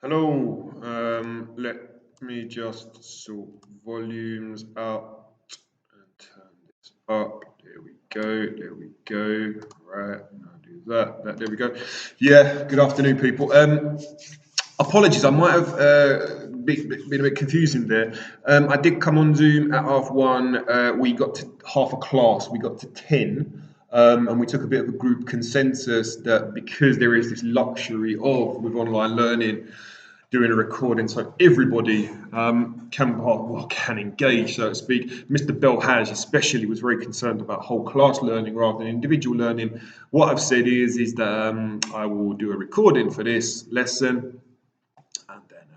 Hello, let me just sort volumes out and turn this up. There we go, there we go. Right, I'll do there we go. Yeah, good afternoon, people. Apologies, I might have been a bit confusing there. I did come on Zoom at half one. We got to half a class, we got to 10. And we took a bit of a group consensus that because there is this luxury of with online learning doing a recording so everybody can engage, so to speak. Mr. Belhaj especially was very concerned about whole class learning rather than individual learning. What I've said is that I will do a recording for this lesson, and then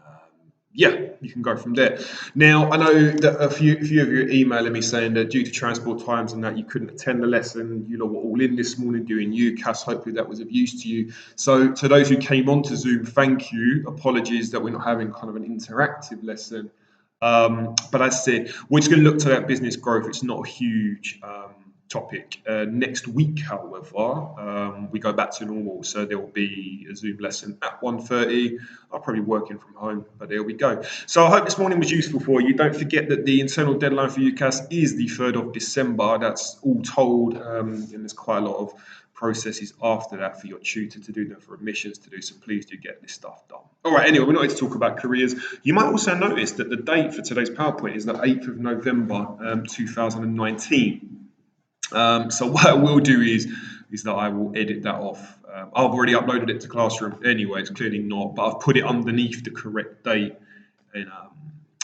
yeah, you can go from there. Now, I know that a few of you are emailing me saying that due to transport times and that you couldn't attend the lesson. You know, we're all in this morning doing UCAS. Hopefully that was of use to you. So to those who came onto Zoom, thank you. Apologies that we're not having kind of an interactive lesson. But as I said, we're just going to look to that business growth. It's not a huge topic. Next week, however, we go back to normal. So there will be a Zoom lesson at 1:30. I'll probably be working from home, but there we go. So I hope this morning was useful for you. Don't forget that the internal deadline for UCAS is the 3rd of December. That's all told, and there's quite a lot of processes after that for your tutor to do them, for admissions to do. So please do get this stuff done. All right, anyway, we're not here to talk about careers. You might also notice that the date for today's PowerPoint is the 8th of November, 2019. So what I will do is that I will edit that off. I've already uploaded it to Classroom anyway. It's clearly not, but I've put it underneath the correct date in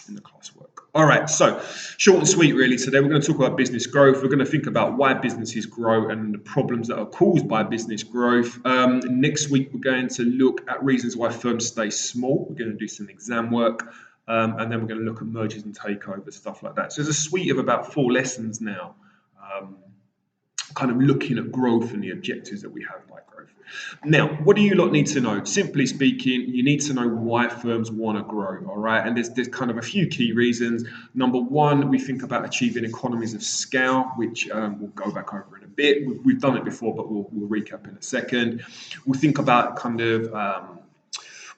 the classwork. All right, so short and sweet, really. Today we're going to talk about business growth. We're going to think about why businesses grow and the problems that are caused by business growth. Next week we're going to look at reasons why firms stay small. We're going to do some exam work. And then we're going to look at mergers and takeovers, stuff like that. So there's a suite of about 4 lessons now, kind of looking at growth and the objectives that we have by growth. Now, what do you lot need to know? Simply speaking, you need to know why firms want to grow, all right? And there's kind of a few key reasons. Number one, we think about achieving economies of scale, which we'll go back over in a bit. We've done it before, but we'll recap in a second. We'll think about kind of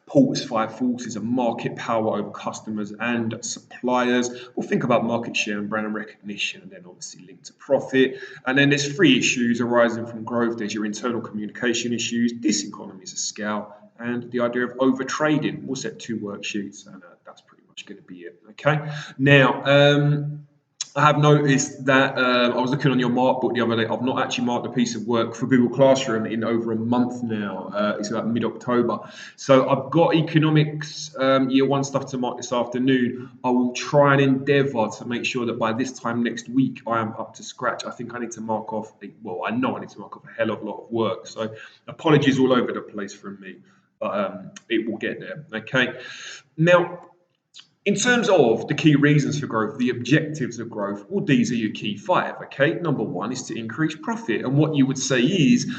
Porter's 5 forces of market power over customers and suppliers. We'll think about market share and brand recognition, and then obviously linked to profit. And then there's 3 issues arising from growth. There's your internal communication issues, diseconomies of scale, and the idea of overtrading. We'll set 2 worksheets, and that's pretty much going to be it. Okay. Now, I have noticed that I was looking on your mark book the other day. I've not actually marked a piece of work for Google Classroom in over a month now. It's about mid-October. So I've got economics year 1 stuff to mark this afternoon. I will try and endeavour to make sure that by this time next week I am up to scratch. I think I need to mark off, I know I need to mark off a hell of a lot of work. So apologies all over the place from me, but it will get there. Okay. Now, in terms of the key reasons for growth, the objectives of growth, well, these are your key 5, okay? Number 1 is to increase profit. And what you would say is,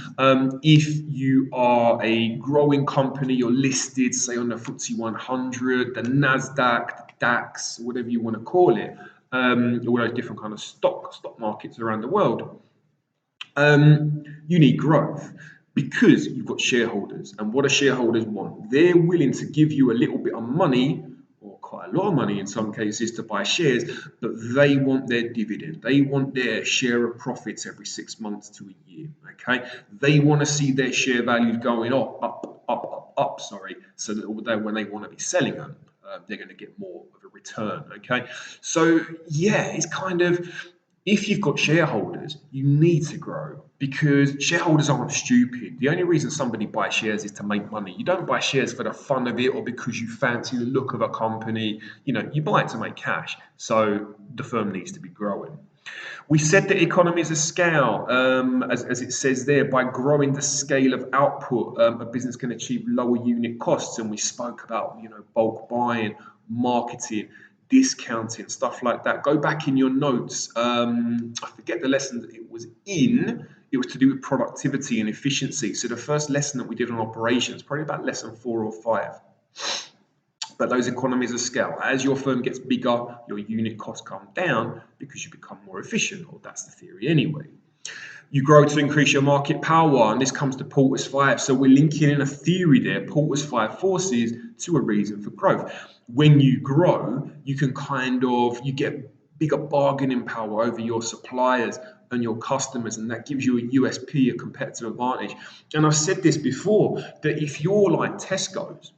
if you are a growing company, you're listed, say, on the FTSE 100, the NASDAQ, the DAX, whatever you want to call it, all those different kind of stock markets around the world, you need growth. Because you've got shareholders. And what do shareholders want? They're willing to give you a little bit of money, or quite a lot of money in some cases, to buy shares, but they want their dividend. They want their share of profits every 6 months to a year. Okay, they want to see their share values going up. So that when they want to be selling them, they're going to get more of a return. Okay, so yeah, it's kind of, if you've got shareholders, you need to grow because shareholders aren't stupid. The only reason somebody buys shares is to make money. You don't buy shares for the fun of it or because you fancy the look of a company. You know, you buy it to make cash. So the firm needs to be growing. We said that economies of scale, as it says there, by growing the scale of output, a business can achieve lower unit costs. And we spoke about, bulk buying, marketing, discounting, stuff like that. Go back in your notes. I forget the lesson that it was in. It was to do with productivity and efficiency. So the first lesson that we did on operations, probably about lesson 4 or 5. But those economies of scale, as your firm gets bigger, your unit costs come down because you become more efficient, or that's the theory anyway. You grow to increase your market power, and this comes to Porter's five. So we're linking in a theory there, Porter's five forces, to a reason for growth. When you grow, you can you get bigger bargaining power over your suppliers and your customers, and that gives you a USP, a competitive advantage. And I've said this before, that if you're like Tesco's,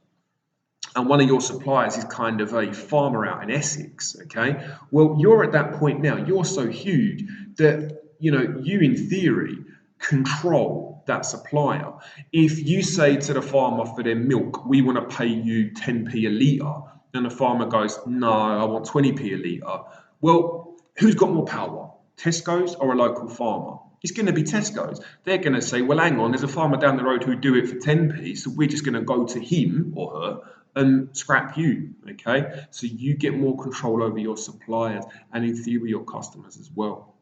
and one of your suppliers is kind of a farmer out in Essex, okay? Well, you're at that point now, you're so huge that, you in theory control that supplier. If you say to the farmer for their milk, we want to pay you 10p a litre, and the farmer goes, no, I want 20p a litre. Well, who's got more power? Tesco's or a local farmer? It's going to be Tesco's. They're going to say, well, hang on, there's a farmer down the road who do it for 10p, so we're just going to go to him or her and scrap you, okay? So you get more control over your suppliers and in theory your customers as well.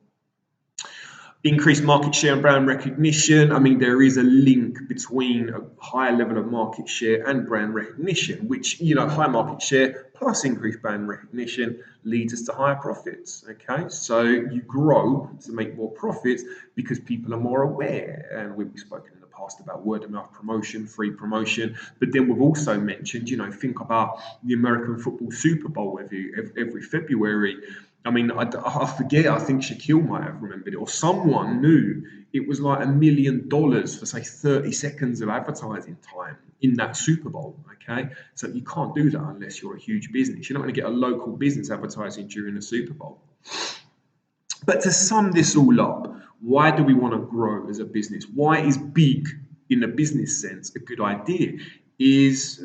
Increased market share and brand recognition. I mean, there is a link between a higher level of market share and brand recognition, which, high market share plus increased brand recognition leads us to higher profits. Okay, so you grow to make more profits because people are more aware. And we've spoken in the past about word of mouth promotion, free promotion, but then we've also mentioned, think about the American football Super Bowl every February. I mean, I forget, I think Shaquille might have remembered it, or someone knew it was like $1 million for, say, 30 seconds of advertising time in that Super Bowl, okay? So you can't do that unless you're a huge business. You're not going to get a local business advertising during the Super Bowl. But to sum this all up, why do we want to grow as a business? Why is big, in a business sense, a good idea? Is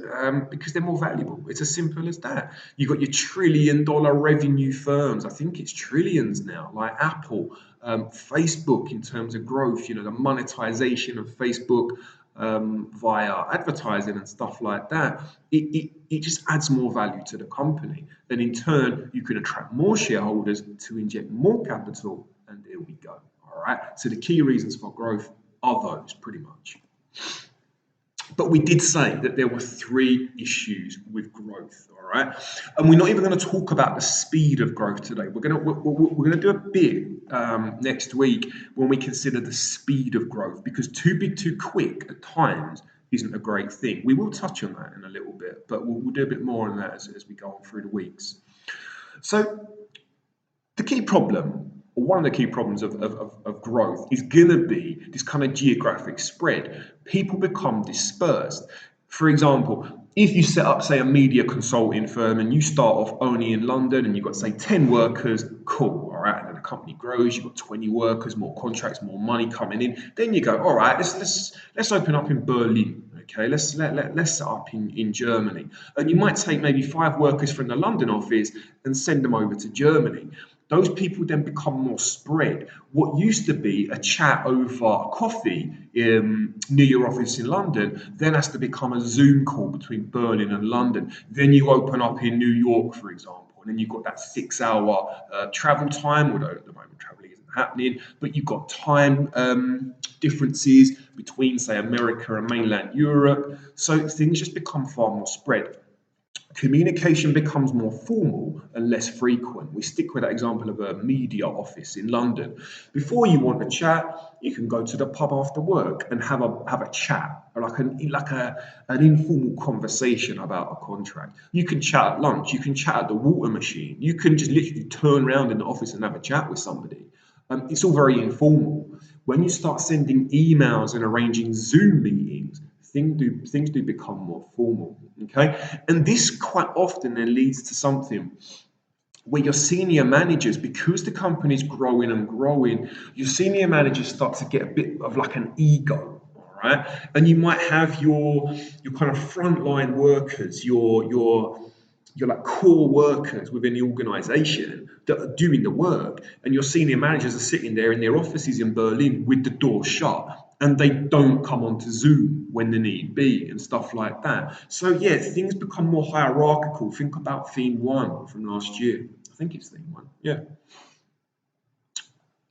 because they're more valuable. It's as simple as that. You've got your $1 trillion revenue firms. I think it's trillions now, like Apple, Facebook in terms of growth, the monetization of Facebook via advertising and stuff like that. It just adds more value to the company. Then in turn, you can attract more shareholders to inject more capital, and there we go. All right. So the key reasons for growth are those pretty much. But we did say that there were 3 issues with growth, all right? And we're not even going to talk about the speed of growth today. We're going to do a bit next week when we consider the speed of growth, because too big, too quick at times isn't a great thing. We will touch on that in a little bit, but we'll do a bit more on that as we go on through the weeks. So the key problem, or one of the key problems of growth, is going to be this kind of geographic spread. People become dispersed. For example, if you set up, say, a media consulting firm and you start off only in London and you've got, say, 10 workers, cool, all right, and then the company grows, you've got 20 workers, more contracts, more money coming in. Then you go, all right, let's open up in Berlin. Okay, let's set up in Germany. And you might take maybe 5 workers from the London office and send them over to Germany. Those people then become more spread. What used to be a chat over a coffee near your office in London then has to become a Zoom call between Berlin and London. Then you open up in New York, for example, and then you've got that 6-hour travel time, although at the moment traveling isn't happening, but you've got time differences between, say, America and mainland Europe. So things just become far more spread. Communication becomes more formal and less frequent. We stick with that example of a media office in London. Before you want to chat, you can go to the pub after work and have a chat, like an informal conversation about a contract. You can chat at lunch. You can chat at the water machine. You can just literally turn around in the office and have a chat with somebody. It's all very informal. When you start sending emails and arranging Zoom meetings, things do become more formal, okay? And this quite often then leads to something where your senior managers, because the company's growing and growing, your senior managers start to get a bit of like an ego, all right? And you might have your kind of frontline workers, your like core workers within the organization that are doing the work, and your senior managers are sitting there in their offices in Berlin with the door shut, and they don't come onto Zoom when the need be and stuff like that. So yeah, things become more hierarchical. Think about theme 1 from last year. I think it's theme 1. Yeah.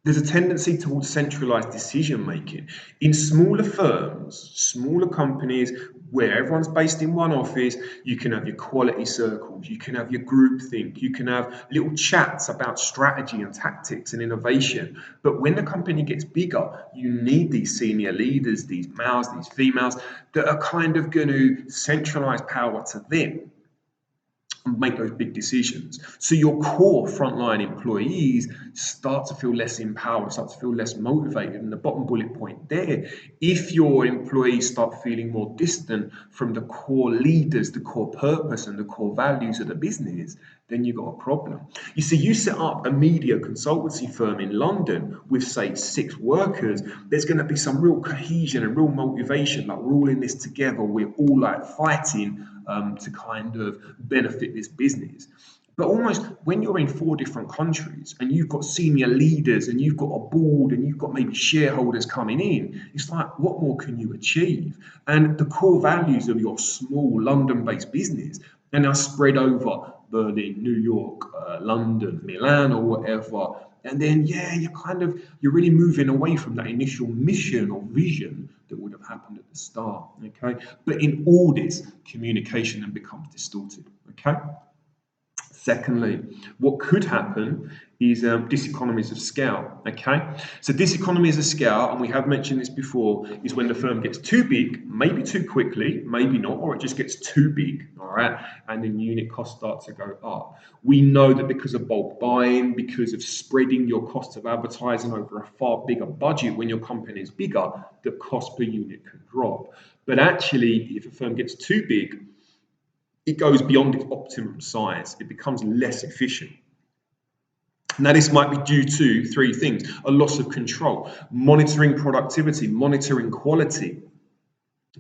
there's a tendency towards centralized decision making. In smaller firms, smaller companies where everyone's based in one office, you can have your quality circles, you can have your group think, you can have little chats about strategy and tactics and innovation. But when the company gets bigger, you need these senior leaders, these males, these females, that are kind of going to centralize power to them and make those big decisions. So your core frontline employees start to feel less empowered, start to feel less motivated. And the bottom bullet point there, if your employees start feeling more distant from the core leaders, the core purpose and the core values of the business, then you've got a problem. You see, you set up a media consultancy firm in London with, say, 6 workers, there's going to be some real cohesion and real motivation, like we're all in this together, we're all like fighting to kind of benefit this business. But almost when you're in 4 different countries and you've got senior leaders and you've got a board and you've got maybe shareholders coming in, it's like, what more can you achieve? And the core values of your small London-based business are now spread over Berlin, New York, London, Milan, or whatever. And then, yeah, you're really moving away from that initial mission or vision that would have happened at the start. Okay, but in all this, communication then becomes distorted. Okay. Secondly, what could happen is diseconomies of scale. Okay, so diseconomies of scale, and we have mentioned this before, is when the firm gets too big, maybe too quickly, maybe not, or it just gets too big. All right, and then unit costs start to go up. We know that because of bulk buying, because of spreading your cost of advertising over a far bigger budget when your company is bigger, the cost per unit can drop. But actually, if a firm gets too big, it goes beyond its optimum size. It becomes less efficient. Now, this might be due to 3 things: a loss of control, monitoring productivity, monitoring quality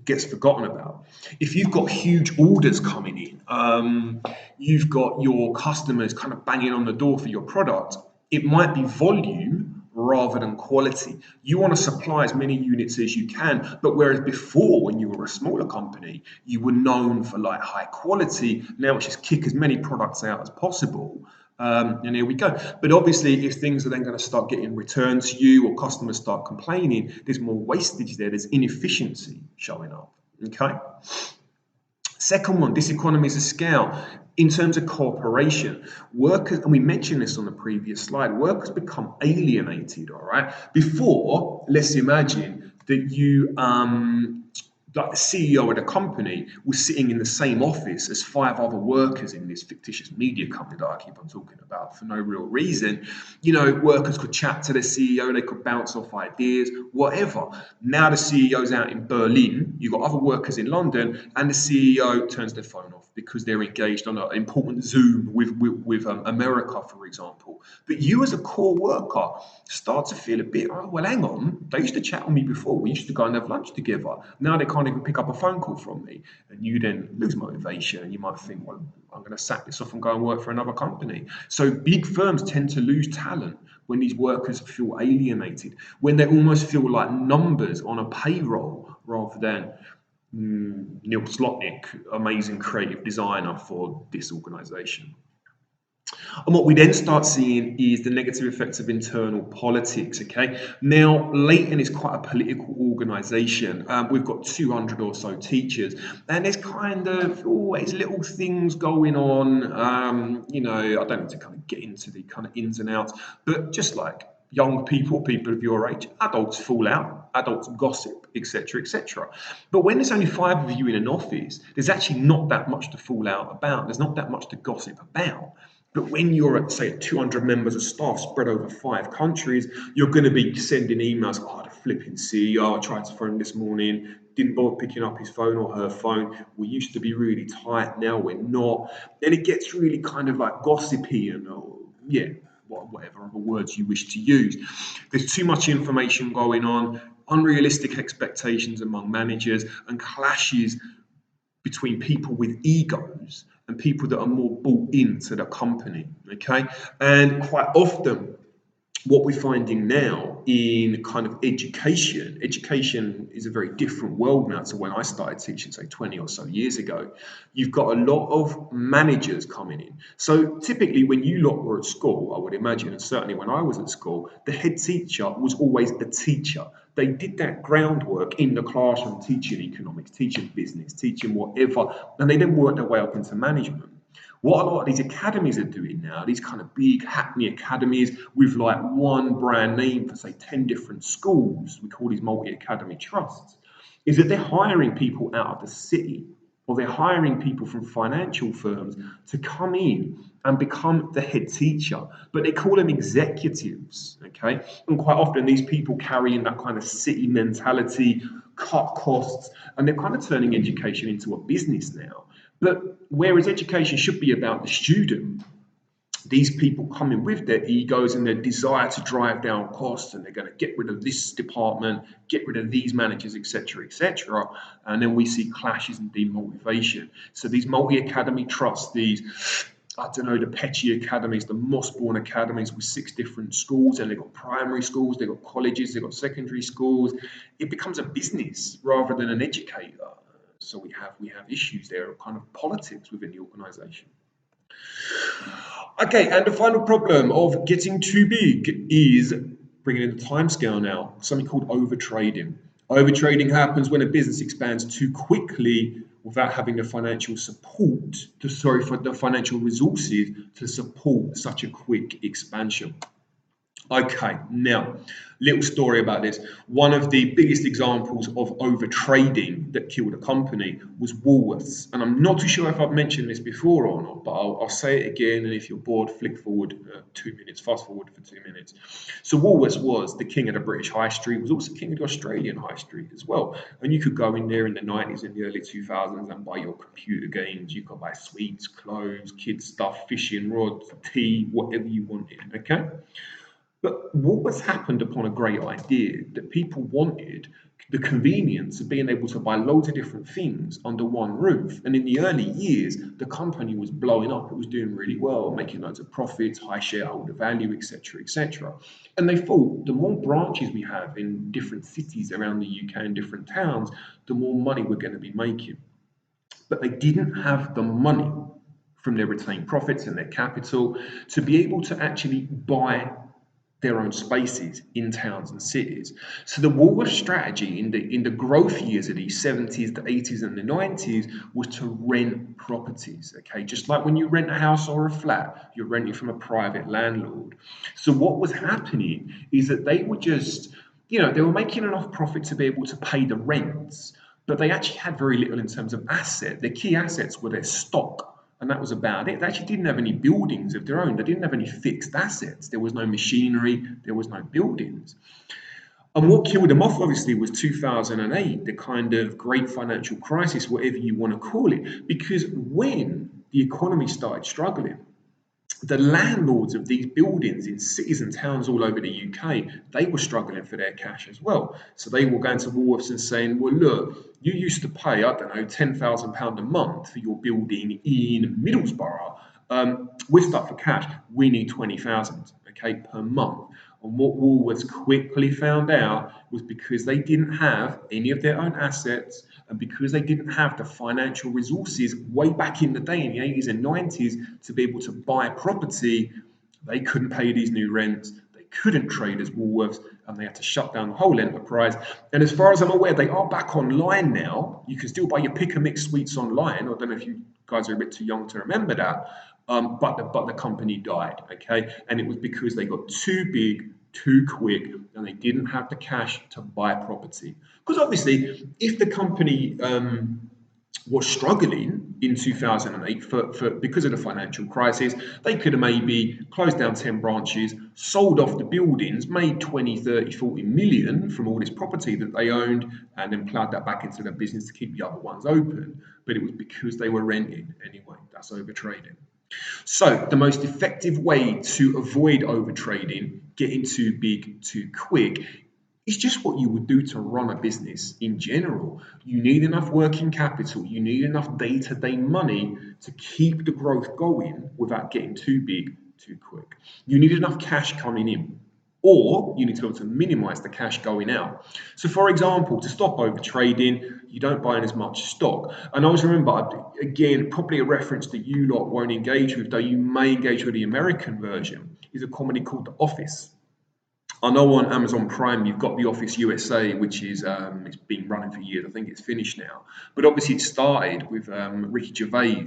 gets forgotten about. If you've got huge orders coming in, you've got your customers kind of banging on the door for your product, it might be volume rather than quality. You want to supply as many units as you can, but whereas before, when you were a smaller company, you were known for like high quality, now it's just kick as many products out as possible. And here we go. But obviously, if things are then going to start getting returned to you or customers start complaining, there's more wastage there, there's inefficiency showing up. Okay. Second one, diseconomies of scale. In terms of cooperation, workers, and we mentioned this on the previous slide, workers become alienated, all right? Before, let's imagine that you, like the CEO of the company was sitting in the same office as 5 other workers in this fictitious media company that I keep on talking about for no real reason. You know, workers could chat to the CEO, they could bounce off ideas, whatever. Now the CEO's out in Berlin, you've got other workers in London, and the CEO turns their phone off because they're engaged on an important Zoom with America, for example. But you as a core worker start to feel a bit, oh, well, hang on, they used to chat with me before, we used to go and have lunch together. Now they can't even pick up a phone call from me. And you then lose motivation and you might think, well, I'm going to sack this off and go and work for another company. So big firms tend to lose talent when these workers feel alienated, when they almost feel like numbers on a payroll rather than Neil Slotnick, amazing creative designer for this organization. And what we then start seeing is the negative effects of internal politics. Okay, now Leighton is quite a political organisation. We've got 200 or so teachers, and there's kind of always little things going on. You know, I don't need to kind of get into the kind of ins and outs, but just like young people, people of your age, adults fall out, adults gossip, etc., etc. But when there's only 5 of you in an office, there's actually not that much to fall out about. There's not that much to gossip about. But when you're at, say, 200 members of staff spread over 5 countries, you're going to be sending emails. Oh, the flipping CEO, I tried to phone this morning, didn't bother picking up his phone or her phone. We used to be really tight, now we're not. Then it gets really kind of like gossipy and, whatever other words you wish to use. There's too much information going on, unrealistic expectations among managers, and clashes between people with egos and people that are more bought into the company. Okay, and quite often what we're finding now in kind of education is a very different world now to when I started teaching, say 20 or so years ago. You've got a lot of managers coming in. So typically when you lot were at school, I would imagine, and certainly when I was at school, the head teacher was always a teacher. They did that groundwork in the classroom, teaching economics, teaching business, teaching whatever, and they then worked their way up into management. What a lot of these academies are doing now, these kind of big hackney academies with like one brand name for say 10 different schools, we call these multi-academy trusts, is that they're hiring people out of the city, or they're hiring people from financial firms to come in and become the head teacher, but they call them executives, okay? And quite often these people carry in that kind of city mentality, cut costs, and they're kind of turning education into a business now. But whereas education should be about the student, these people come in with their egos and their desire to drive down costs, and they're going to get rid of this department, get rid of these managers, etc., etc. And then we see clashes and demotivation. So these multi-academy trusts, these, I don't know, the Petty academies, the Mossbourne academies with 6 different schools, and they've got primary schools, they've got colleges, they've got secondary schools. It becomes a business rather than an educator. So we have issues there of kind of politics within the organisation. Okay, and the final problem of getting too big is bringing in the timescale now, something called overtrading. Overtrading happens when a business expands too quickly without having the financial support for the financial resources to support such a quick expansion. Okay, now, little story about this. One of the biggest examples of overtrading that killed a company was Woolworths. And I'm not too sure if I've mentioned this before or not, but I'll say it again. And if you're bored, flick forward 2 minutes, fast forward for 2 minutes. So Woolworths was the king of the British high street, was also king of the Australian high street as well. And you could go in there in the 90s and the early 2000s and buy your computer games. You could buy sweets, clothes, kids stuff, fishing rods, tea, whatever you wanted, okay? But what was happened upon a great idea that people wanted the convenience of being able to buy loads of different things under one roof. And in the early years, the company was blowing up. It was doing really well, making loads of profits, high shareholder value, etc., etc. And they thought the more branches we have in different cities around the UK and different towns, the more money we're going to be making. But they didn't have the money from their retained profits and their capital to be able to actually buy their own spaces in towns and cities. So the Woolworths strategy in the growth years of these 70s, the 80s, and the 90s was to rent properties. Okay, just like when you rent a house or a flat, you're renting from a private landlord. So what was happening is that they were just, they were making enough profit to be able to pay the rents, but they actually had very little in terms of asset. Their key assets were their stock, and that was about it. They actually didn't have any buildings of their own. They didn't have any fixed assets. There was no machinery. There was no buildings. And what killed them off, obviously, was 2008, the kind of great financial crisis, whatever you want to call it. Because when the economy started struggling, the landlords of these buildings in cities and towns all over the UK, they were struggling for their cash as well. So they were going to Woolworths and saying, well, look, you used to pay, I don't know, £10,000 a month for your building in Middlesbrough. We're stuck for cash. We need 20,000, okay, per month. And what Woolworths quickly found out was because they didn't have any of their own assets, and because they didn't have the financial resources way back in the day in the 80s and 90s to be able to buy property, they couldn't pay these new rents. They couldn't trade as Woolworths, and they had to shut down the whole enterprise. And as far as I'm aware, they are back online now. You can still buy your pick and mix sweets online. I don't know if you guys are a bit too young to remember that. But the company died, okay? And it was because they got too big, too quick, and they didn't have the cash to buy property. Because obviously, if the company was struggling in 2008 because of the financial crisis, they could have maybe closed down 10 branches, sold off the buildings, made 20, 30, 40 million from all this property that they owned, and then plowed that back into their business to keep the other ones open. But it was because they were renting anyway. That's overtrading. So the most effective way to avoid overtrading, getting too big too quick, is just what you would do to run a business in general. You need enough working capital, you need enough day-to-day money to keep the growth going without getting too big too quick. You need enough cash coming in. or you need to be able to minimize the cash going out. So, for example, to stop overtrading, you don't buy in as much stock. And I always remember, again, probably a reference that you lot won't engage with, though you may engage with the American version, is a comedy called The Office. I know on Amazon Prime you've got The Office USA, which is it's been running for years. I think it's finished now, but obviously it started with Ricky Gervais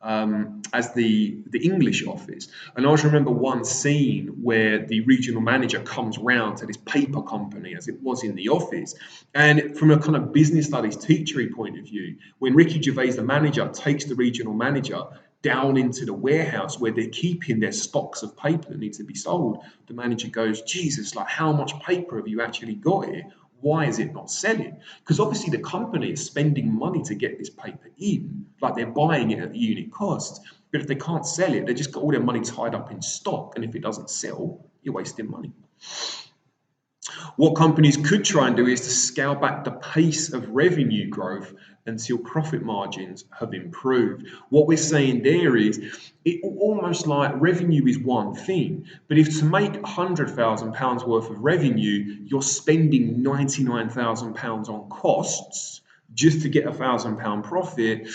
as the English Office. And I always remember one scene where the regional manager comes round to this paper company, as it was in The Office, and from a kind of business studies teachery point of view, when Ricky Gervais, the manager, takes the regional manager down into the warehouse where they're keeping their stocks of paper that need to be sold, the manager goes, Jesus, like how much paper have you actually got here? Why is it not selling? Because obviously the company is spending money to get this paper in, like they're buying it at the unit cost. But if they can't sell it, they just got all their money tied up in stock. And if it doesn't sell, you're wasting money. What companies could try and do is to scale back the pace of revenue growth until profit margins have improved. What we're saying there is it almost like revenue is one thing, but if to make £100,000 worth of revenue, you're spending £99,000 on costs just to get £1,000 profit,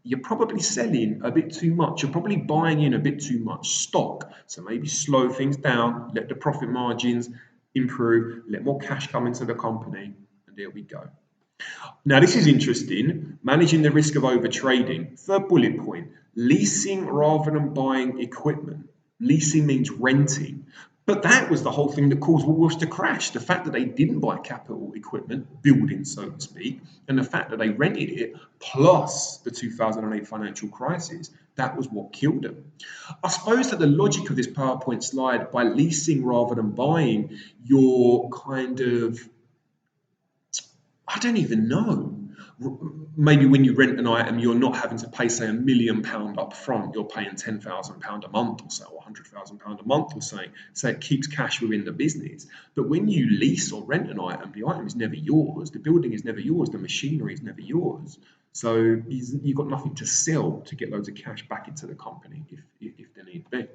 you're probably selling a bit too much. You're probably buying in a bit too much stock. So maybe slow things down, let the profit margins improve, let more cash come into the company, and there we go. Now, this is interesting. Managing the risk of overtrading. Third bullet point, leasing rather than buying equipment. Leasing means renting. But that was the whole thing that caused Woolworths to crash. The fact that they didn't buy capital equipment, buildings, so to speak, and the fact that they rented it, plus the 2008 financial crisis, that was what killed them. I suppose that the logic of this PowerPoint slide, by leasing rather than buying, you're kind of, I don't even know. Maybe when you rent an item, you're not having to pay, say, £1 million up front. You're paying £10,000 a month or so, or £100,000 a month or something. So it keeps cash within the business. But when you lease or rent an item, the item is never yours. The building is never yours. The machinery is never yours. So you've got nothing to sell to get loads of cash back into the company if there need be.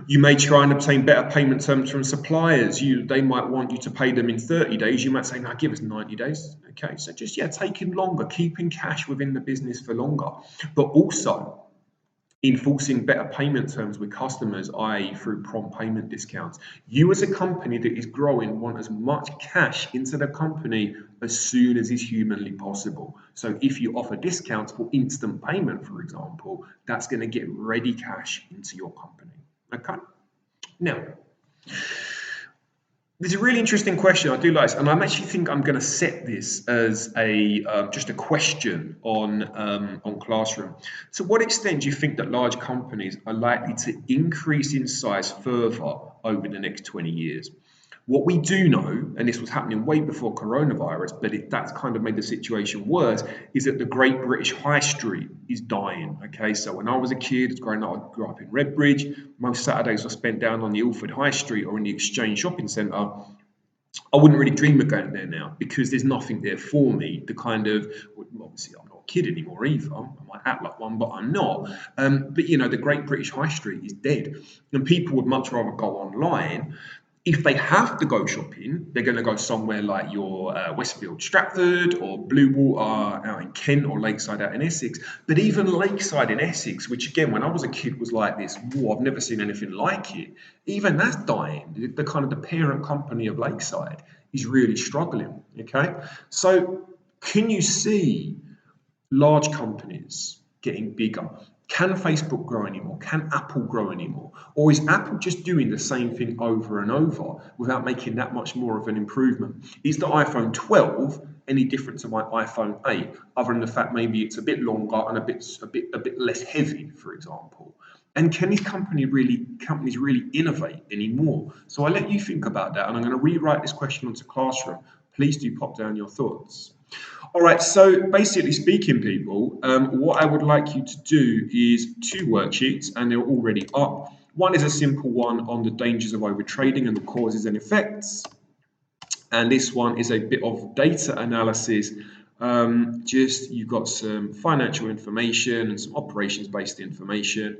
You may try and obtain better payment terms from suppliers. They might want you to pay them in 30 days. You might say, no, give us 90 days. Okay, so just, taking longer, keeping cash within the business for longer, but also enforcing better payment terms with customers, i.e. through prompt payment discounts. You as a company that is growing want as much cash into the company as soon as is humanly possible. So if you offer discounts for instant payment, for example, that's going to get ready cash into your company. Okay. Now, there's a really interesting question. I do like this, and I actually think I'm going to set this as a just a question on Classroom. To what extent do you think that large companies are likely to increase in size further over the next 20 years? What we do know, and this was happening way before coronavirus, but that's kind of made the situation worse, is that the Great British High Street is dying. Okay, so when I was a kid, growing up, I grew up in Redbridge. Most Saturdays were spent down on the Ilford High Street or in the Exchange Shopping Centre. I wouldn't really dream of going there now because there's nothing there for me. The kind of, obviously I'm not a kid anymore either. I might act like one, but I'm not. But the Great British High Street is dead, and people would much rather go online. If they have to go shopping, they're going to go somewhere like your Westfield Stratford or Bluewater out in Kent or Lakeside out in Essex. But even Lakeside in Essex, which again, when I was a kid was like this, I've never seen anything like it. Even that's dying. The kind of the parent company of Lakeside is really struggling. Okay. So can you see large companies getting bigger? Can Facebook grow anymore? Can Apple grow anymore? Or is Apple just doing the same thing over and over without making that much more of an improvement? Is the iPhone 12 any different to my iPhone 8, other than the fact maybe it's a bit longer and a bit less heavy, for example? And can these companies really innovate anymore? So I'll let you think about that, and I'm going to rewrite this question onto Classroom. Please do pop down your thoughts. All right, so basically speaking, people, what I would like you to do is 2 worksheets, and they're already up. One is a simple one on the dangers of overtrading and the causes and effects. And this one is a bit of data analysis. You've got some financial information and some operations-based information.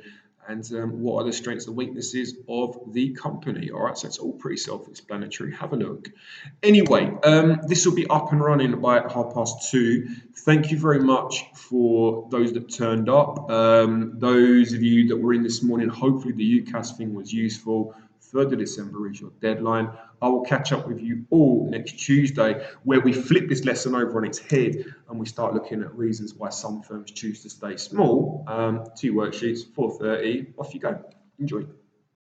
and what are the strengths and weaknesses of the company. All right, so it's all pretty self-explanatory. Have a look. Anyway, this will be up and running by 2:30. Thank you very much for those that turned up. Those of you that were in this morning, hopefully the UCAS thing was useful. 3rd of December is your deadline. I will catch up with you all next Tuesday, where we flip this lesson over on its head and we start looking at reasons why some firms choose to stay small. 2 worksheets, 4:30, off you go. Enjoy.